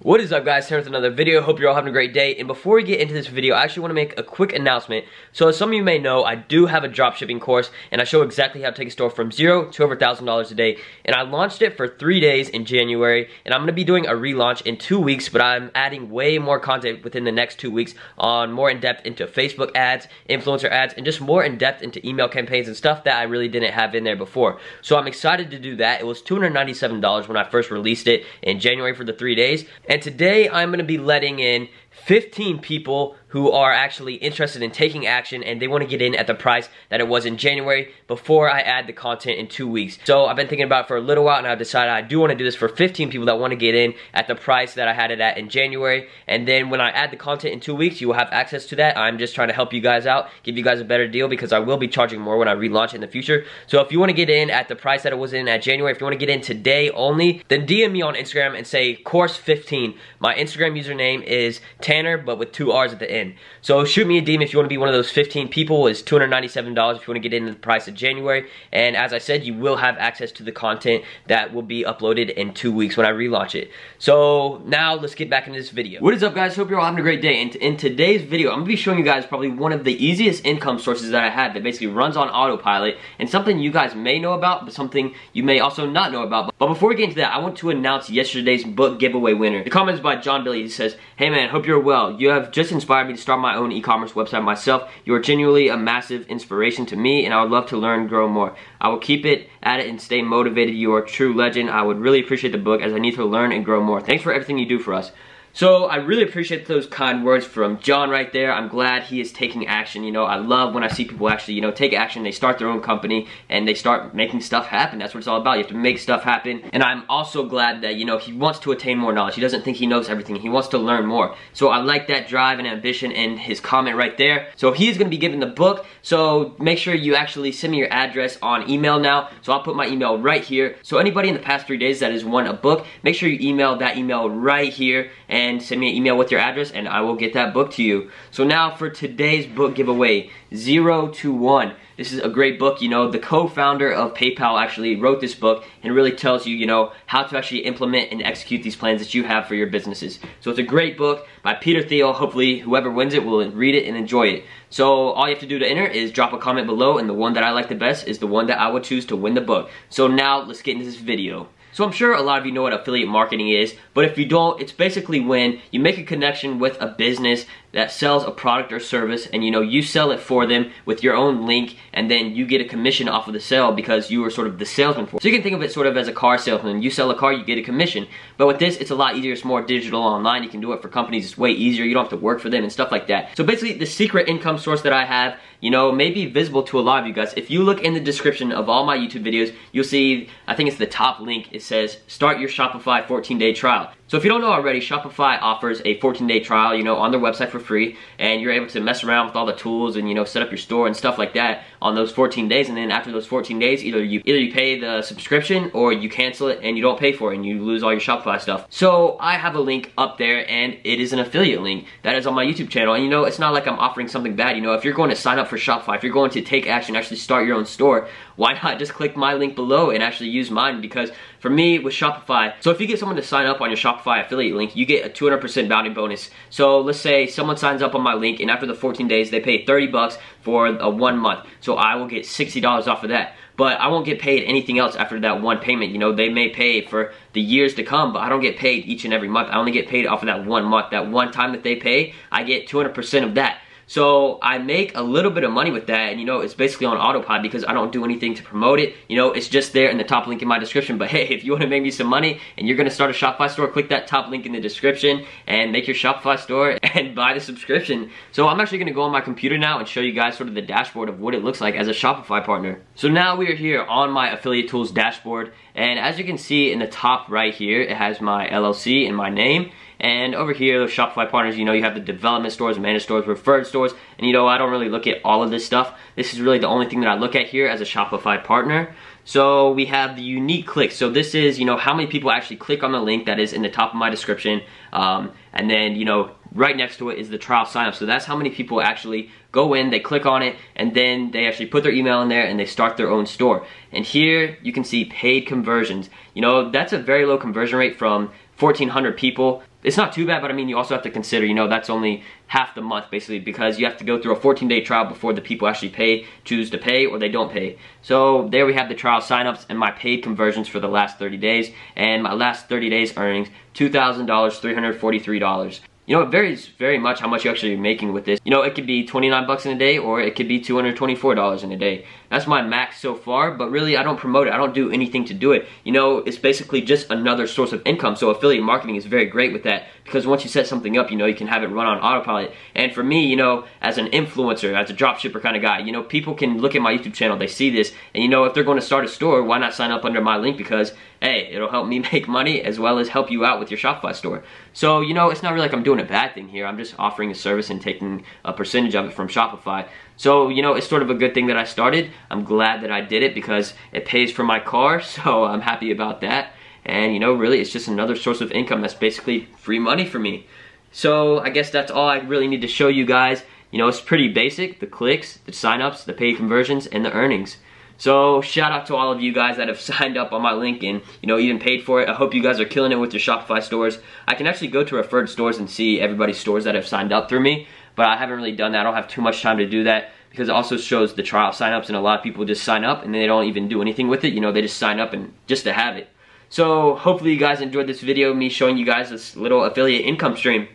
What is up, guys? Here with another video. Hope you're all having a great day. And before we get into this video, I actually want to make a quick announcement. So as some of you may know, I do have a dropshipping course and I show exactly how to take a store from zero to over $1,000 a day. And I launched it for 3 days in January, and I'm going to be doing a relaunch in 2 weeks, but I'm adding way more content within the next 2 weeks on more in-depth into Facebook ads, influencer ads, and just more in-depth into email campaigns and stuff that I really didn't have in there before. So I'm excited to do that. It was $297 when I first released it in January for the 3 days. And today I'm going to be letting in 15 people who are actually interested in taking action and they want to get in at the price that it was in January before I add the content in 2 weeks. So I've been thinking about it for a little while and I've decided I do want to do this for 15 people that want to get in at the price that I had it at in January. And then when I add the content in 2 weeks, you will have access to that. I'm just trying to help you guys out, give you guys a better deal because I will be charging more when I relaunch in the future. So if you want to get in at the price that it was in at January, if you want to get in today only, then DM me on Instagram and say course15. My Instagram username is Tanner, but with 2 R's at the end. So shoot me a DM if you want to be one of those 15 people. It's $297 if you want to get into the price of January. And as I said, you will have access to the content that will be uploaded in 2 weeks when I relaunch it. So now let's get back into this video. What is up, guys? Hope you're all having a great day. And in today's video, I'm going to be showing you guys probably one of the easiest income sources that I have that basically runs on autopilot, and something you guys may know about, but something you may also not know about. But before we get into that, I want to announce yesterday's book giveaway winner. The comment is by John Billy. He says, "Hey man, hope you're well. You have just inspired me to start my own e-commerce website myself. You are genuinely a massive inspiration to me, and I would love to learn and grow more. I will keep it at it and stay motivated. You are a true legend. I would really appreciate the book as I need to learn and grow more. Thanks for everything you do for us." So I really appreciate those kind words from John right there. I'm glad he is taking action. You know, I love when I see people actually, take action. They start their own company and they start making stuff happen. That's what it's all about. You have to make stuff happen. And I'm also glad that, he wants to attain more knowledge. He doesn't think he knows everything. He wants to learn more. So I like that drive and ambition in his comment right there. So he's going to be giving the book. So make sure you actually send me your address on email now. So I'll put my email right here. So anybody in the past 3 days that has won a book, make sure you email that email right here and send me an email with your address and I will get that book to you. So now for today's book giveaway, 0 to 1. This is a great book. The co-founder of PayPal actually wrote this book and really tells you, how to actually implement and execute these plans that you have for your businesses. So it's a great book by Peter Thiel. Hopefully whoever wins it will read it and enjoy it. So all you have to do to enter is drop a comment below, and the one that I like the best is the one that I would choose to win the book. So now let's get into this video. So I'm sure a lot of you know what affiliate marketing is, but if you don't, it's basically when you make a connection with a business that sells a product or service, and you sell it for them with your own link, and then you get a commission off of the sale because you were sort of the salesman for it. So you can think of it sort of as a car salesman. You sell a car, you get a commission. But with this, it's a lot easier. It's more digital, online. You can do it for companies. It's way easier. You don't have to work for them and stuff like that. So basically, the secret income source that I have, may be visible to a lot of you guys. If you look in the description of all my YouTube videos, you'll see, I think it's the top link. It says, "Start your Shopify 14-day trial." So if you don't know already, Shopify offers a 14-day trial, on their website for free, and you're able to mess around with all the tools and, set up your store and stuff like that on those 14 days. And then after those 14 days, either you pay the subscription or you cancel it and you don't pay for it and you lose all your Shopify stuff. So I have a link up there, and it is an affiliate link that is on my YouTube channel. And it's not like I'm offering something bad. If you're going to sign up for Shopify, if you're going to take action, actually start your own store, why not just click my link below and actually use mine? Because for me, with Shopify, so if you get someone to sign up on your Shopify affiliate link, you get a 200% bounty bonus. So let's say someone signs up on my link, and after the 14 days, they pay 30 bucks for a 1 month. So I will get $60 off of that. But I won't get paid anything else after that one payment. They may pay for the years to come, but I don't get paid each and every month. I only get paid off of that 1 month. That one time that they pay, I get 200% of that. So I make a little bit of money with that, and it's basically on autopilot because I don't do anything to promote it. It's just there in the top link in my description. But hey, if you want to make me some money and you're going to start a Shopify store, click that top link in the description and make your Shopify store and buy the subscription. So I'm actually going to go on my computer now and show you guys sort of the dashboard of what it looks like as a Shopify partner. So now we are here on my Affiliate Tools dashboard, and as you can see in the top right here, it has my LLC and my name. And over here, those Shopify partners, you have the development stores, managed stores, referred stores, and I don't really look at all of this stuff. This is really the only thing that I look at here as a Shopify partner. So we have the unique clicks. So this is, how many people actually click on the link that is in the top of my description. And then, right next to it is the trial sign up. So that's how many people actually go in, they click on it, and then they actually put their email in there and they start their own store. And here you can see paid conversions. That's a very low conversion rate from 1,400 people. it's not too bad, but I mean, you also have to consider, you know, that's only half the month basically, because you have to go through a 14-day trial before the people actually choose to pay, or they don't pay. So there we have the trial signups and my paid conversions for the last 30 days, and my last 30 days earnings, $2,000, $343. You know, it varies very much how much you're actually making with this. You know, it could be 29 bucks in a day, or it could be $224 in a day. That's my max so far, but really I don't promote it. I don't do anything to do it. You know, it's basically just another source of income. So affiliate marketing is very great with that, because once you set something up, you know, you can have it run on autopilot. And for me, you know, as an influencer, as a dropshipper kind of guy, you know, people can look at my YouTube channel, they see this, and you know, if they're going to start a store, why not sign up under my link? Because, hey, it'll help me make money as well as help you out with your Shopify store. So, you know, it's not really like I'm doing a bad thing here. I'm just offering a service and taking a percentage of it from Shopify. So, you know, it's sort of a good thing that I started. I'm glad that I did it because it pays for my car, so I'm happy about that. And, you know, really, it's just another source of income that's basically free money for me. So, I guess that's all I really need to show you guys. You know, it's pretty basic: the clicks, the signups, the paid conversions, and the earnings. So, shout out to all of you guys that have signed up on my link and, you know, even paid for it. I hope you guys are killing it with your Shopify stores. I can actually go to referred stores and see everybody's stores that have signed up through me, but I haven't really done that. I don't have too much time to do that, because it also shows the trial signups, and a lot of people just sign up and they don't even do anything with it. You know, they just sign up and just to have it. So hopefully you guys enjoyed this video, me showing you guys this little affiliate income stream.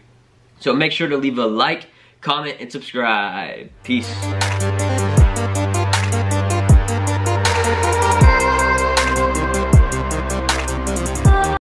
So make sure to leave a like, comment, and subscribe. Peace.